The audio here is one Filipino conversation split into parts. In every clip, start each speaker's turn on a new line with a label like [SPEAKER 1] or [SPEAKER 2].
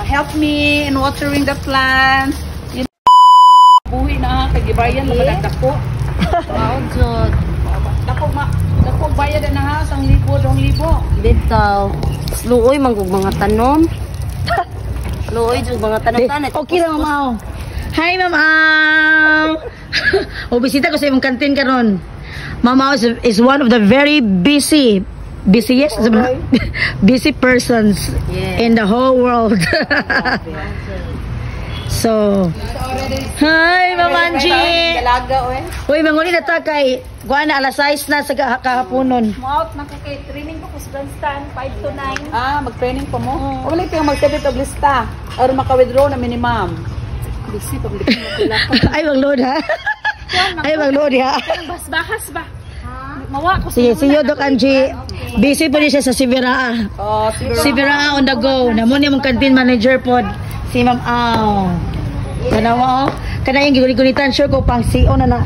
[SPEAKER 1] Help me in watering the plants. You know, buhi na kay gibayan na madagdako.
[SPEAKER 2] Wow, good.
[SPEAKER 1] Dako bayad na ha, 1,000, 2,000.
[SPEAKER 2] Bitaw. Luoy manggug mga tanom. Luoy jud mga tanom.
[SPEAKER 3] Okay lang, Ma'am. Hi, Ma'am. O bisita ko sa imong kantin karon. Ma'am is one of the very busiest busy persons in the whole world. So, hi, Ma'am Angie. Uy, manguli na ta kay kuha na alas 6 na sa kahaponon.
[SPEAKER 4] Mo-out na ko kay training ko sa Branstan 5 to 9.
[SPEAKER 1] Mag-training po mo? Wala yung mag-submit og lista or maka-withdraw na minimum. Busy pag hindi mo kailangan.
[SPEAKER 3] Ay, mag-load ha? Ay, mag-load ha?
[SPEAKER 4] Bahas ba? Mawa ko
[SPEAKER 3] Sige, Dok Angie. Busy po niya siya sa Sibiraa. Sibiraa on the go. Namo niya mong canteen manager pod. Si Ma'am Aw. Kanawa o? Kana yung gigunitan sure ko pang CEO na na.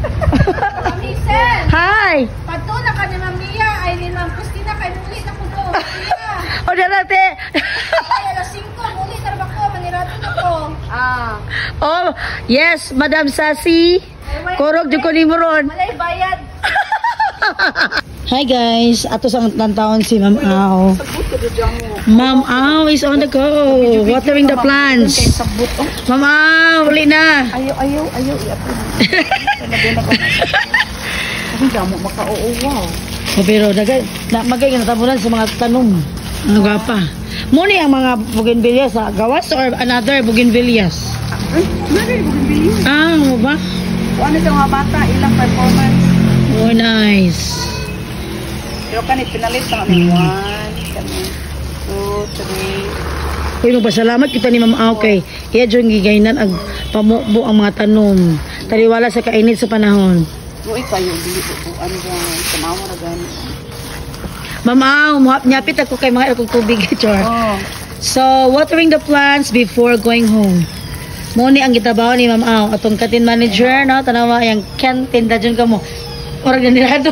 [SPEAKER 3] Hi!
[SPEAKER 4] Pato na ka ni Ma'am Mia. Ay ni Ma'am Christina kay muli na ko do.
[SPEAKER 3] O dati.
[SPEAKER 4] Ay alas 5 muli na ba ko manirato na ko.
[SPEAKER 3] Oh, yes, Madam Sassy. Korog jud ko nimo ron.
[SPEAKER 4] Malay bayad.
[SPEAKER 3] Hi guys, ato sa tantawon si Ma'am Aw. Ma'am Aw is on the go, watering the plants. Ma'am Aw, uli na.
[SPEAKER 1] Ayaw. Ang damo maka-oo.
[SPEAKER 3] Pero magay na tabunan sa mga tanom. Ang gapa. Muna ang mga bougainvilleas sa gawas or another bougainvilleas? Ano ba?
[SPEAKER 1] Ano sa mga bata, ilang performance?
[SPEAKER 3] Oh, nice.
[SPEAKER 1] Pero kanit pinalit sa kami. 1, 2, 3.
[SPEAKER 3] Uy, magpasalamat kita ni Ma'am Aw kay iya dyan gigaynan ag pamubo ang mga tanom. Taliwala sa kainit sa panahon.
[SPEAKER 1] Uy, kayo, dili po. Ano dyan? Tamawa na gani.
[SPEAKER 3] Ma'am Aw, nyapit ako kay mga akong tubig. So, watering the plants before going home. Muni ang gitabaw ni Ma'am Aw. Atong canteen manager, no? Tanawa, yung canteen, dadyon ka mo. Orag na nilado.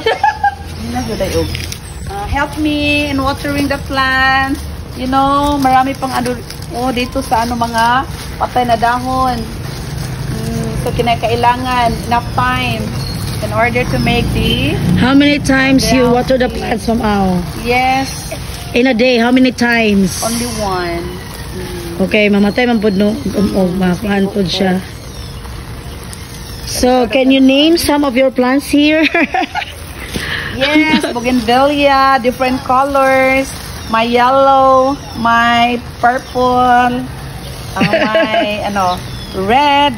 [SPEAKER 1] Help me in watering the plants. You know, marami pang dito sa mga patay na dahon. So, kinakailangan enough time in order to make the...
[SPEAKER 3] How many times you water the plants, Ma'am Aw?
[SPEAKER 1] Yes.
[SPEAKER 3] In a day, how many times?
[SPEAKER 1] Only 1.
[SPEAKER 3] Okay, mamatay man po no. Makuhan po siya. So, can you name some of your plants here?
[SPEAKER 1] Yes, bougainvillea, different colors. My yellow, my purple, my red,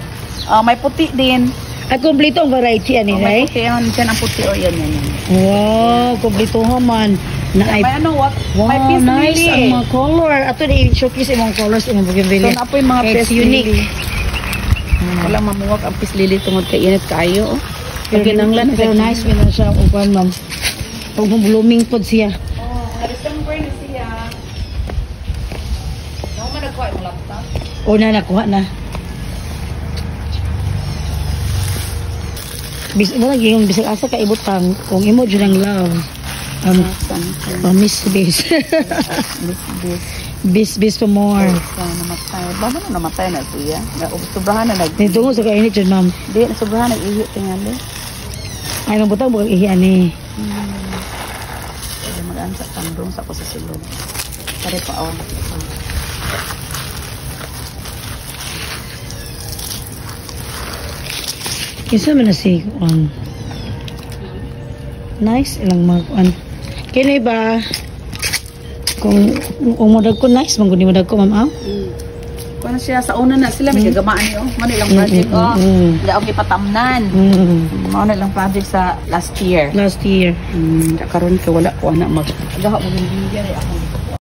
[SPEAKER 1] may puti din.
[SPEAKER 3] At kumplito ang variety ani,
[SPEAKER 1] may
[SPEAKER 3] right?
[SPEAKER 1] puti yan, dyan ang puti o yan.
[SPEAKER 3] Wow, kumplito man.
[SPEAKER 1] May
[SPEAKER 3] wow,
[SPEAKER 1] may peace
[SPEAKER 3] nice
[SPEAKER 1] lily.
[SPEAKER 3] Ang mga color. Ato i-showcase imong colors imong bougainvillea.
[SPEAKER 1] So, na po yung mga
[SPEAKER 3] it's
[SPEAKER 1] peace
[SPEAKER 3] unique.
[SPEAKER 1] lily. Walang mamuwag ang peace lily tungod kay init kayo.
[SPEAKER 3] Pero nice mo na siya. Upan, ma'am. Pag blooming po siya.
[SPEAKER 1] December na siya. Naku man nagkuha yung laptop?
[SPEAKER 3] Na, nakuha na. Yung bisag asa ka ibutang kung imo dyan ang love. Miss bis. Bis for more.
[SPEAKER 1] Namatay. Baba na namatay na siya. Sobrahan na
[SPEAKER 3] Dito mo sa kainit dyan, ma'am.
[SPEAKER 1] Di, sobrahan nag-ihi tingali.
[SPEAKER 3] Ay, mabutang bugang ihian eh.
[SPEAKER 1] Pwede mag-aan sa tandong sa ko sa silog. Pare pa ako.
[SPEAKER 3] Kisa man na si Kuan. Nice ilang mga Kuan. Kini ba kung umudag ko nice manggo ni mudag ko ma'am aw.
[SPEAKER 1] Kuan siya sa una na sila may gagamaan niyo. Mano ilang project Hindi ako patamnan. Mano ilang project sa last year.
[SPEAKER 3] Karon
[SPEAKER 1] Karon ko wala ko na mag. Gaha mo yung bigyan ako.